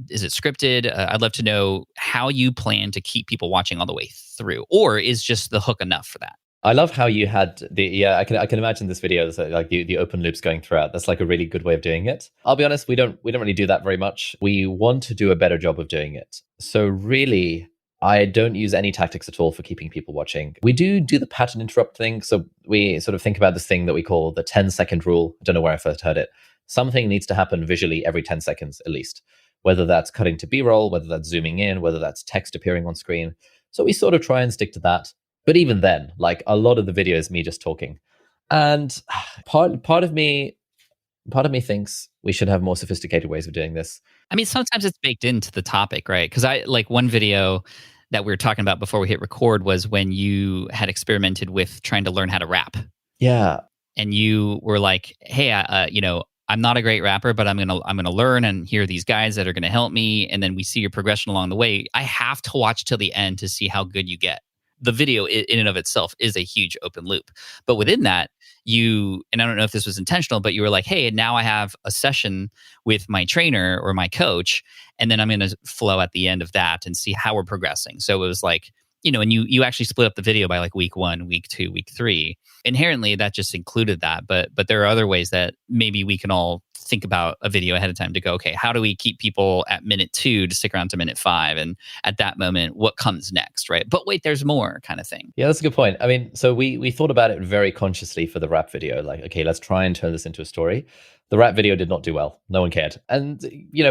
is it scripted? I'd love to know how you plan to keep people watching all the way through, or is just the hook enough for that? I love how you had I can imagine this video as like the open loops going throughout. That's like a really good way of doing it. I'll be honest, we don't really do that very much. We want to do a better job of doing it. So really, I don't use any tactics at all for keeping people watching. We do the pattern interrupt thing. So we sort of think about this thing that we call the 10-second rule. I don't know where I first heard it. Something needs to happen visually every 10 seconds at least, whether that's cutting to B-roll, whether that's zooming in, whether that's text appearing on screen. So we sort of try and stick to that. But even then, like a lot of the video is me just talking. And part of me thinks we should have more sophisticated ways of doing this. I mean, sometimes it's baked into the topic, right? Because I like one video that we were talking about before we hit record was when you had experimented with trying to learn how to rap. Yeah. And you were like, hey, I'm not a great rapper, but I'm gonna learn, and here are these guys that are gonna help me. And then we see your progression along the way. I have to watch till the end to see how good you get. The video in and of itself is a huge open loop. But within that, and I don't know if this was intentional, but you were like, hey, now I have a session with my trainer or my coach, and then I'm going to flow at the end of that and see how we're progressing. So it was like, and you actually split up the video by like week 1, week 2, week 3. Inherently, that just included that. But there are other ways that maybe we can all think about a video ahead of time to go, okay, how do we keep people at minute 2 to stick around to minute 5? And at that moment, what comes next, right? But wait, there's more kind of thing. Yeah, that's a good point. I mean, so we thought about it very consciously for the rap video. Like, okay, let's try and turn this into a story. The rap video did not do well. No one cared. And,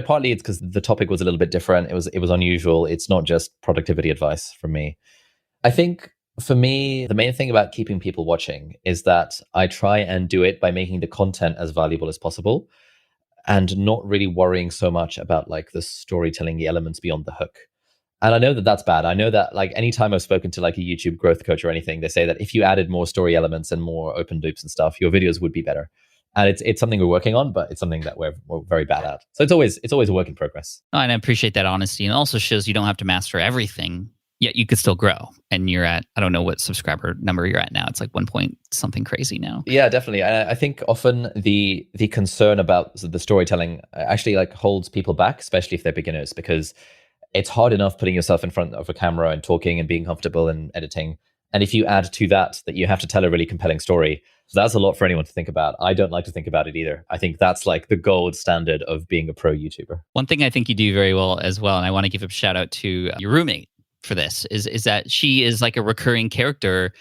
partly it's because the topic was a little bit different. It was unusual. It's not just productivity advice from me. I think for me, the main thing about keeping people watching is that I try and do it by making the content as valuable as possible and not really worrying so much about like the storytelling, the elements beyond the hook. And I know that that's bad. I know that like anytime I've spoken to like a YouTube growth coach or anything, they say that if you added more story elements and more open loops and stuff, your videos would be better. And it's something we're working on, but it's something that we're very bad at. So it's always a work in progress. Oh, and I appreciate that honesty. And it also shows you don't have to master everything, yet you could still grow. And you're at, I don't know what subscriber number you're at now. It's like 1 point something crazy now. Yeah, definitely. I think often the concern about the storytelling actually like holds people back, especially if they're beginners, because it's hard enough putting yourself in front of a camera and talking and being comfortable and editing. And if you add to that you have to tell a really compelling story, so that's a lot for anyone to think about. I don't like to think about it either. I think that's like the gold standard of being a pro YouTuber. One thing I think you do very well as well, and I want to give a shout out to your roommate for this, is that she is like a recurring character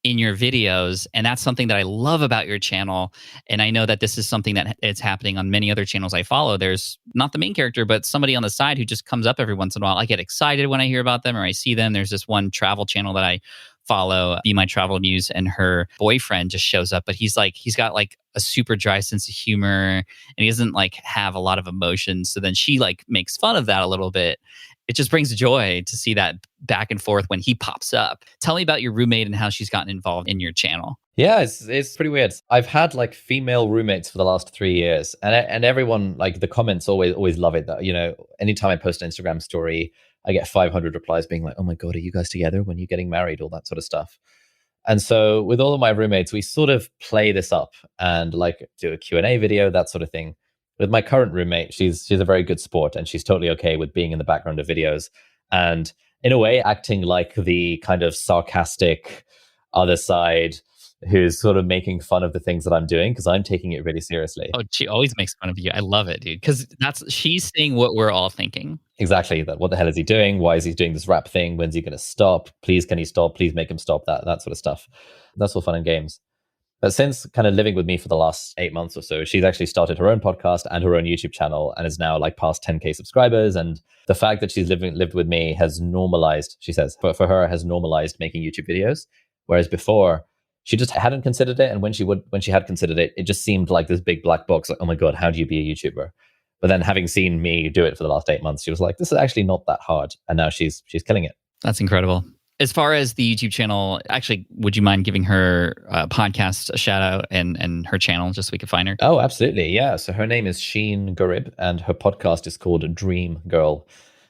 in your videos. And that's something that I love about your channel. And I know that this is something that it's happening on many other channels I follow. There's not the main character, but somebody on the side who just comes up every once in a while. I get excited when I hear about them or I see them. There's this one travel channel that I follow Be My Travel Muse, and her boyfriend just shows up, but he's got like a super dry sense of humor, and he doesn't like have a lot of emotions. So then she like makes fun of that a little bit. It just brings joy to see that back and forth when he pops up. Tell me about your roommate and how she's gotten involved in your channel. Yeah, it's pretty weird. I've had like female roommates for the last 3 years, and everyone, like, the comments always love it. That, you know, anytime I post an Instagram story, I get 500 replies being like, "Oh my god, are you guys together? When are you getting married?" All that sort of stuff. And so with all of my roommates, we sort of play this up and like do a Q&A video, that sort of thing. With my current roommate, she's a very good sport, and she's totally okay with being in the background of videos and in a way acting like the kind of sarcastic other side who's sort of making fun of the things that I'm doing, because I'm taking it really seriously. Oh, she always makes fun of you. I love it, dude, because she's saying what we're all thinking. Exactly. That. What the hell is he doing? Why is he doing this rap thing? When's he going to stop? Please, can he stop? Please make him stop. That sort of stuff. That's all fun and games. But since kind of living with me for the last 8 months or so, she's actually started her own podcast and her own YouTube channel, and is now like past 10K subscribers. And the fact that she's lived with me has normalized, she says, for her, has normalized making YouTube videos. Whereas before, she just hadn't considered it. And when she had considered it, it just seemed like this big black box. Like, oh my God, how do you be a YouTuber? But then having seen me do it for the last 8 months, she was like, this is actually not that hard. And now she's killing it. That's incredible. As far as the YouTube channel, actually, would you mind giving her podcast a shout out and her channel just so we could find her? Oh, absolutely. Yeah. So her name is Sheen Garib, and her podcast is called Dream Girl.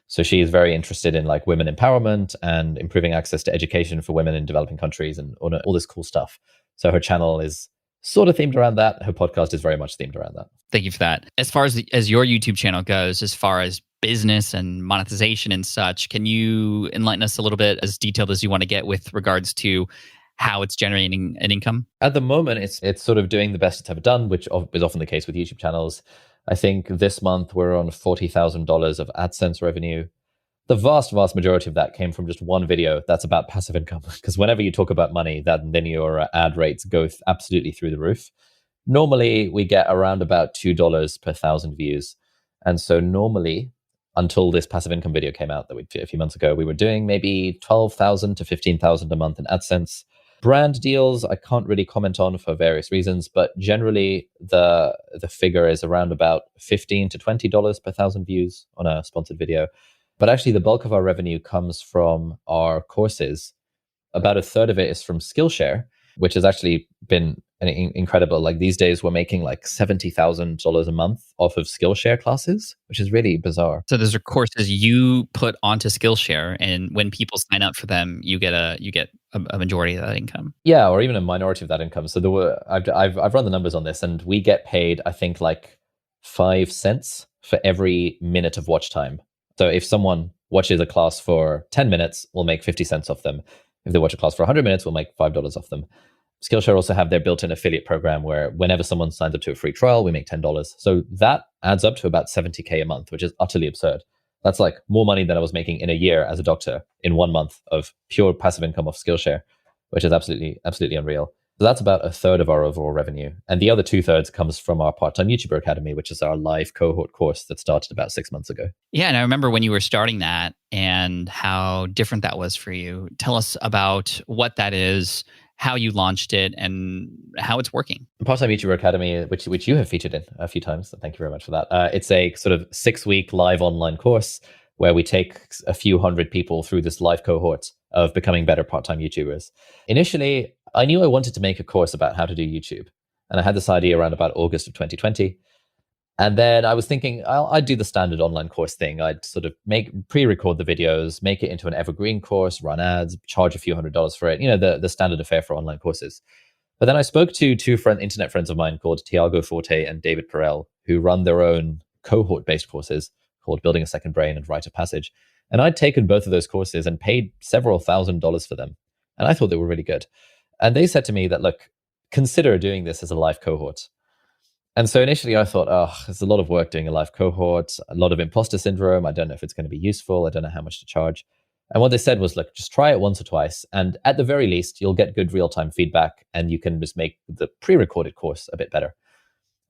So she is very interested in like women empowerment and improving access to education for women in developing countries and all this cool stuff. So her channel is sort of themed around that. Her podcast is very much themed around that. Thank you for that. As far as your YouTube channel goes, as far as business and monetization and such, can you enlighten us a little bit, as detailed as you want to get, with regards to how it's generating an income? At the moment, it's sort of doing the best it's ever done, which is often the case with YouTube channels. I think this month we're on $40,000 of AdSense revenue. The vast majority of that came from just one video that's about passive income. Because whenever you talk about money, then your ad rates go absolutely through the roof. Normally, we get around about $2 per 1,000 views. And so normally, until this passive income video came out a few months ago, we were doing maybe 12,000 to 15,000 a month in AdSense. Brand deals, I can't really comment on for various reasons, but generally the figure is around about $15 to $20 per 1,000 views on a sponsored video. But actually, the bulk of our revenue comes from our courses. About a third of it is from Skillshare, which has actually been incredible. Like these days, we're making like $70,000 a month off of Skillshare classes, which is really bizarre. So those are courses you put onto Skillshare, and when people sign up for them, you get a majority of that income. Yeah, or even a minority of that income. So I've run the numbers on this, and we get paid, I think, like 5 cents for every minute of watch time. So if someone watches a class for 10 minutes, we'll make 50 cents off them. If they watch a class for 100 minutes, we'll make $5 off them. Skillshare also have their built-in affiliate program where whenever someone signs up to a free trial, we make $10. So that adds up to about $70K a month, which is utterly absurd. That's like more money than I was making in a year as a doctor in 1 month of pure passive income off Skillshare, which is absolutely unreal. So that's about a third of our overall revenue. And the other 2/3 comes from our part-time YouTuber Academy, which is our live cohort course that started about 6 months ago. Yeah, and I remember when you were starting that and how different that was for you. Tell us about what that is, how you launched it, and how it's working. Part-time YouTuber Academy, which you have featured in a few times, so thank you very much for that. It's a sort of 6-week live online course where we take a few hundred people through this live cohort of becoming better part-time YouTubers. Initially, I knew I wanted to make a course about how to do YouTube. And I had this idea around about August of 2020. And then I was thinking, I'd do the standard online course thing. I'd sort of pre-record the videos, make it into an evergreen course, run ads, charge a few $100s for it. You know, the standard affair for online courses. But then I spoke to two internet friends of mine called Tiago Forte and David Perel, who run their own cohort-based courses called Building a Second Brain and Rite of Passage. And I'd taken both of those courses and paid several $1,000s for them. And I thought they were really good. And they said to me that, look, consider doing this as a live cohort. And so initially I thought, there's a lot of work doing a live cohort, a lot of imposter syndrome. I don't know if it's going to be useful. I don't know how much to charge. And what they said was, look, just try it once or twice. And at the very least, you'll get good real-time feedback and you can just make the pre-recorded course a bit better.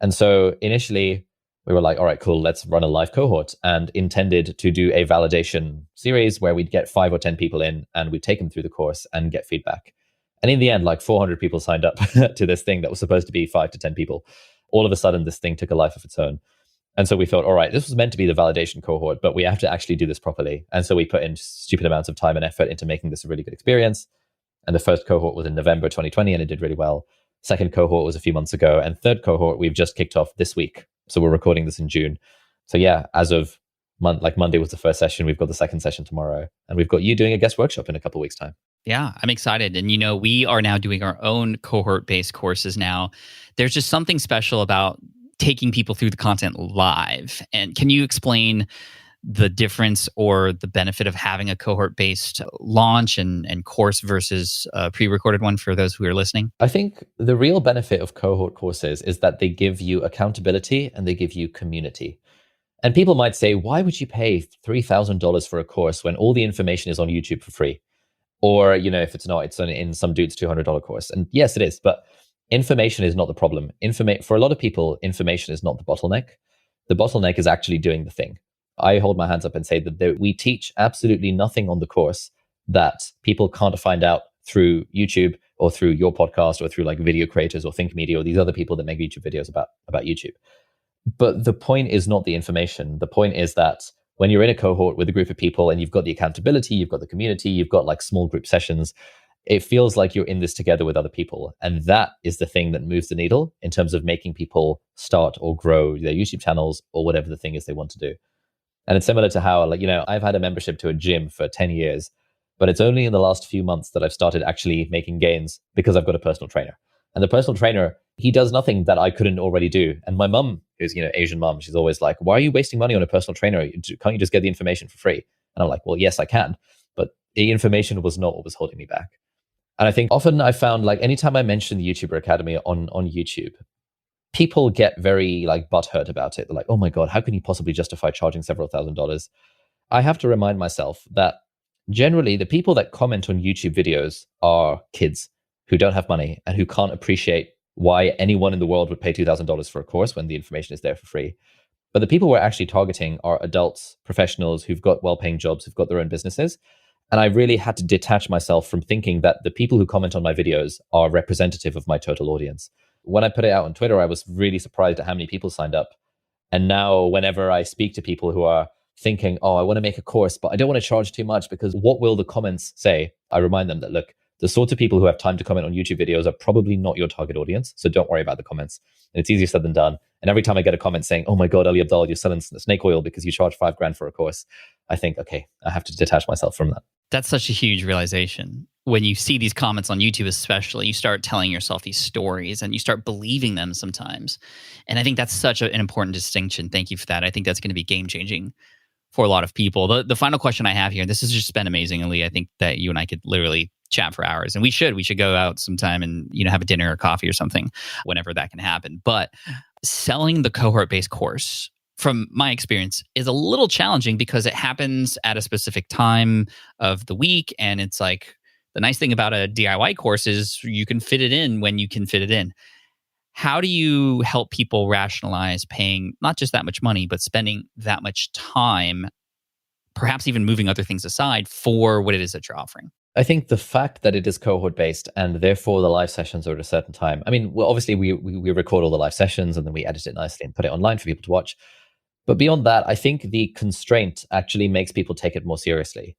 And so initially we were like, all right, cool, let's run a live cohort, and intended to do a validation series where we'd get 5 or 10 people in and we'd take them through the course and get feedback. And in the end, like 400 people signed up to this thing that was supposed to be 5 to 10 people. All of a sudden, this thing took a life of its own. And so we thought, all right, this was meant to be the validation cohort, but we have to actually do this properly. And so we put in stupid amounts of time and effort into making this a really good experience. And the first cohort was in November 2020, and it did really well. Second cohort was a few months ago. And third cohort, we've just kicked off this week. So we're recording this in June. So yeah, as of Monday was the first session. We've got the second session tomorrow. And we've got you doing a guest workshop in a couple of weeks' time. Yeah, I'm excited. And, we are now doing our own cohort-based courses now. There's just something special about taking people through the content live. And can you explain the difference or the benefit of having a cohort-based launch and course versus a pre-recorded one for those who are listening? I think the real benefit of cohort courses is that they give you accountability and they give you community. And people might say, why would you pay $3,000 for a course when all the information is on YouTube for free? Or, if it's not, it's in some dude's $200 course. And yes, it is. But information is not the problem. For a lot of people, information is not the bottleneck. The bottleneck is actually doing the thing. I hold my hands up and say that we teach absolutely nothing on the course that people can't find out through YouTube or through your podcast or through like video creators or Think Media or these other people that make YouTube videos about YouTube. But the point is not the information. The point is that when you're in a cohort with a group of people and you've got the accountability, you've got the community, you've got like small group sessions, it feels like you're in this together with other people. And that is the thing that moves the needle in terms of making people start or grow their YouTube channels or whatever the thing is they want to do. And it's similar to how, I've had a membership to a gym for 10 years, but it's only in the last few months that I've started actually making gains because I've got a personal trainer. And the personal trainer, he does nothing that I couldn't already do. And my mum, who's, Asian mum, she's always like, why are you wasting money on a personal trainer? Can't you just get the information for free? And I'm like, well, yes, I can. But the information was not what was holding me back. And I think often I found like anytime I mention the YouTuber Academy on YouTube, people get very like butthurt about it. They're like, oh my God, how can you possibly justify charging several $1,000s? I have to remind myself that generally the people that comment on YouTube videos are kids who don't have money and who can't appreciate why anyone in the world would pay $2,000 for a course when the information is there for free. But the people we're actually targeting are adults, professionals who've got well-paying jobs, who've got their own businesses. And I really had to detach myself from thinking that the people who comment on my videos are representative of my total audience. When I put it out on Twitter, I was really surprised at how many people signed up. And now whenever I speak to people who are thinking, oh, I want to make a course, but I don't want to charge too much because what will the comments say? I remind them that, look, the sorts of people who have time to comment on YouTube videos are probably not your target audience. So don't worry about the comments. And it's easier said than done. And every time I get a comment saying, oh my God, Ali Abdaal, you're selling snake oil because you charge $5,000 for a course, I think, okay, I have to detach myself from that. That's such a huge realization. When you see these comments on YouTube, especially, you start telling yourself these stories and you start believing them sometimes. And I think that's such an important distinction. Thank you for that. I think that's going to be game changing for a lot of people. The final question I have here, this has just been amazing, Ali. I think that you and I could literally chat for hours, and we should go out sometime and have a dinner or coffee or something whenever that can happen. But selling the cohort-based course, from my experience, is a little challenging because it happens at a specific time of the week. And it's like, the nice thing about a DIY course is you can fit it in when you can fit it in. How do you help people rationalize paying not just that much money, but spending that much time, perhaps even moving other things aside for what it is that you're offering? I think the fact that it is cohort-based and therefore the live sessions are at a certain time. I mean, well, obviously we record all the live sessions and then we edit it nicely and put it online for people to watch. But beyond that, I think the constraint actually makes people take it more seriously.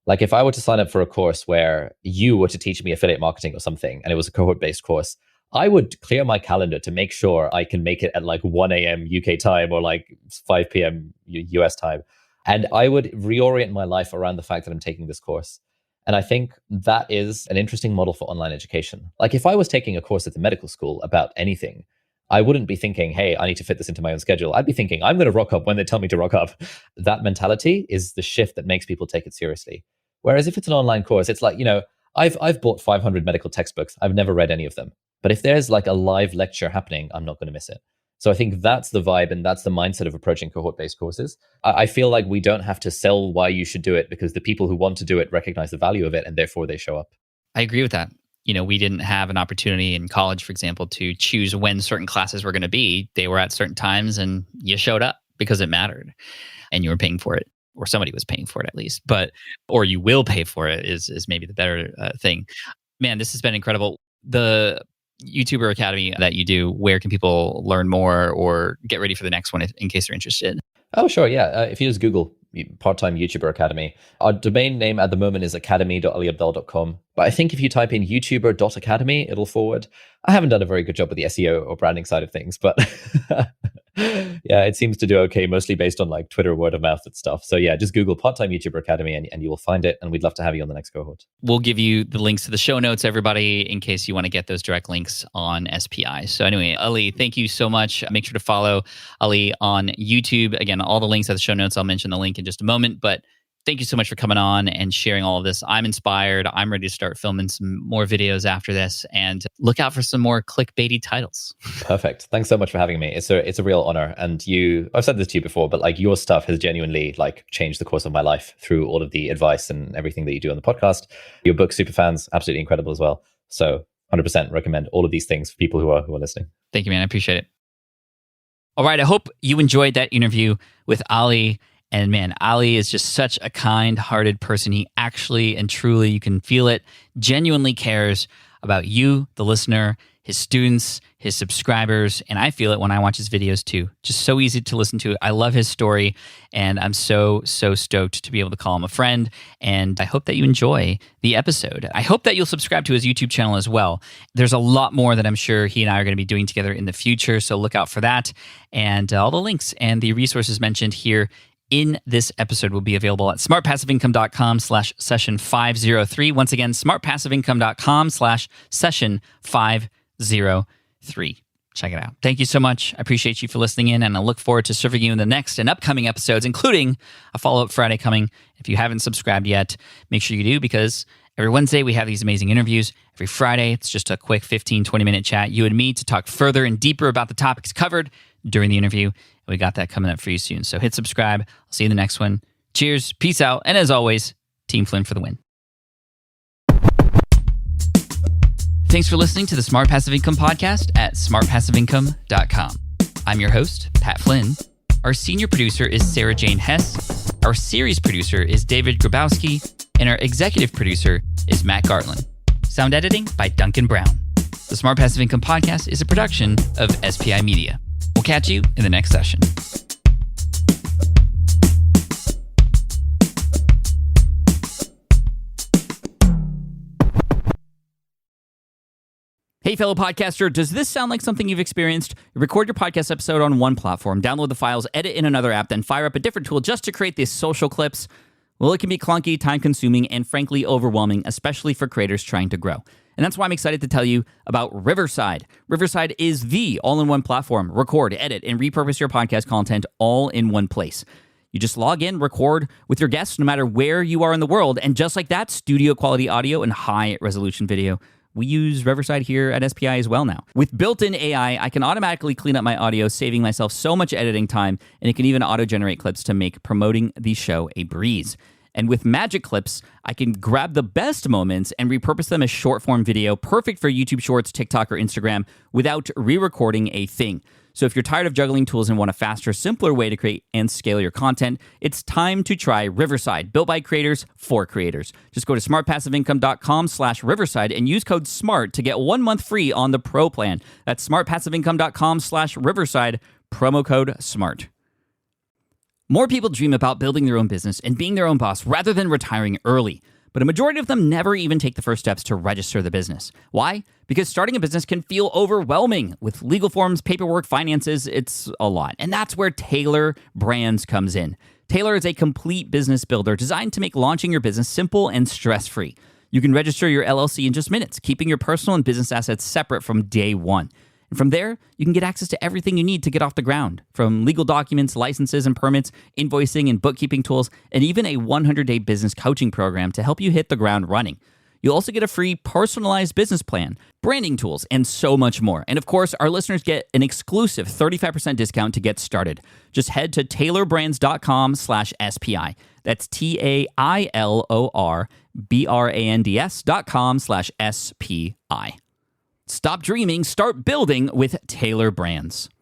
Like if I were to sign up for a course where you were to teach me affiliate marketing or something, and it was a cohort-based course, I would clear my calendar to make sure I can make it at like 1 a.m. UK time or like 5 p.m. US time. And I would reorient my life around the fact that I'm taking this course. And I think that is an interesting model for online education. Like if I was taking a course at the medical school about anything, I wouldn't be thinking, hey, I need to fit this into my own schedule. I'd be thinking, I'm going to rock up when they tell me to rock up. That mentality is the shift that makes people take it seriously. Whereas if it's an online course, it's like, I've bought 500 medical textbooks. I've never read any of them. But if there's like a live lecture happening, I'm not going to miss it. So I think that's the vibe and that's the mindset of approaching cohort-based courses. I feel like we don't have to sell why you should do it because the people who want to do it recognize the value of it and therefore they show up. I agree with that. we didn't have an opportunity in college, for example, to choose when certain classes were going to be. They were at certain times and you showed up because it mattered and you were paying for it, or somebody was paying for it at least, or you will pay for it is maybe the better thing. Man, this has been incredible. The YouTuber Academy that you do, where can people learn more or get ready for the next one in case they're interested? Oh, sure. Yeah. If you just Google part-time YouTuber Academy, our domain name at the moment is academy.aliabdaal.com. But I think if you type in youtuber.academy, it'll forward. I haven't done a very good job with the SEO or branding side of things, but yeah, it seems to do okay, mostly based on like Twitter word of mouth and stuff. So yeah, just Google part-time YouTuber Academy and you will find it. And we'd love to have you on the next cohort. We'll give you the links to the show notes, everybody, in case you want to get those direct links on SPI. So anyway, Ali, thank you so much. Make sure to follow Ali on YouTube. Again, all the links at the show notes. I'll mention the link in just a moment, but thank you so much for coming on and sharing all of this. I'm inspired. I'm ready to start filming some more videos after this, and look out for some more clickbaity titles. Perfect. Thanks so much for having me. It's a real honor. And I've said this to you before, but like your stuff has genuinely like changed the course of my life through all of the advice and everything that you do on the podcast. Your book, Superfans, absolutely incredible as well. So 100% recommend all of these things for people who are listening. Thank you, man. I appreciate it. All right. I hope you enjoyed that interview with Ali. And man, Ali is just such a kind-hearted person. He actually and truly, you can feel it, genuinely cares about you, the listener, his students, his subscribers. And I feel it when I watch his videos too. Just so easy to listen to. I love his story. And I'm so stoked to be able to call him a friend. And I hope that you enjoy the episode. I hope that you'll subscribe to his YouTube channel as well. There's a lot more that I'm sure he and I are going to be doing together in the future. So look out for that. And all the links and the resources mentioned here in this episode will be available at smartpassiveincome.com/session503. Once again, smartpassiveincome.com/session503. Check it out. Thank you so much. I appreciate you for listening in, and I look forward to serving you in the next and upcoming episodes, including a follow-up Friday coming. If you haven't subscribed yet, make sure you do, because every Wednesday we have these amazing interviews. Every Friday, it's just a quick 15, 20-minute chat, you and me, to talk further and deeper about the topics covered during the interview. We got that coming up for you soon. So hit subscribe. I'll see you in the next one. Cheers, peace out, and as always, Team Flynn for the win. Thanks for listening to the Smart Passive Income Podcast at smartpassiveincome.com. I'm your host, Pat Flynn. Our senior producer is Sarah Jane Hess. Our series producer is David Grabowski. And our executive producer is Matt Gartland. Sound editing by Duncan Brown. The Smart Passive Income Podcast is a production of SPI Media. We'll catch you in the next session. Hey, fellow podcaster, does this sound like something you've experienced? You record your podcast episode on one platform, download the files, edit in another app, then fire up a different tool just to create these social clips? Well, it can be clunky, time-consuming, and frankly overwhelming, especially for creators trying to grow. And that's why I'm excited to tell you about Riverside. Riverside is the all-in-one platform. Record, edit, and repurpose your podcast content all in one place. You just log in, record with your guests no matter where you are in the world, and just like that, studio-quality audio and high-resolution video. We use Riverside here at SPI as well now. With built-in AI, I can automatically clean up my audio, saving myself so much editing time, and it can even auto-generate clips to make promoting the show a breeze. And with Magic Clips, I can grab the best moments and repurpose them as short-form video, perfect for YouTube Shorts, TikTok, or Instagram, without re-recording a thing. So if you're tired of juggling tools and want a faster, simpler way to create and scale your content, it's time to try Riverside, built by creators for creators. Just go to smartpassiveincome.com/Riverside and use code SMART to get 1 month free on the Pro plan. That's smartpassiveincome.com/Riverside, promo code SMART. More people dream about building their own business and being their own boss rather than retiring early. But a majority of them never even take the first steps to register the business. Why? Because starting a business can feel overwhelming. With legal forms, paperwork, finances, it's a lot. And that's where Taylor Brands comes in. Taylor is a complete business builder designed to make launching your business simple and stress-free. You can register your LLC in just minutes, keeping your personal and business assets separate from day one. And from there, you can get access to everything you need to get off the ground, from legal documents, licenses and permits, invoicing and bookkeeping tools, and even a 100-day business coaching program to help you hit the ground running. You'll also get a free personalized business plan, branding tools, and so much more. And of course, our listeners get an exclusive 35% discount to get started. Just head to taylorbrands.com/SPI. That's TAILOR brands.com/SPI. Stop dreaming, start building with Taylor Brands.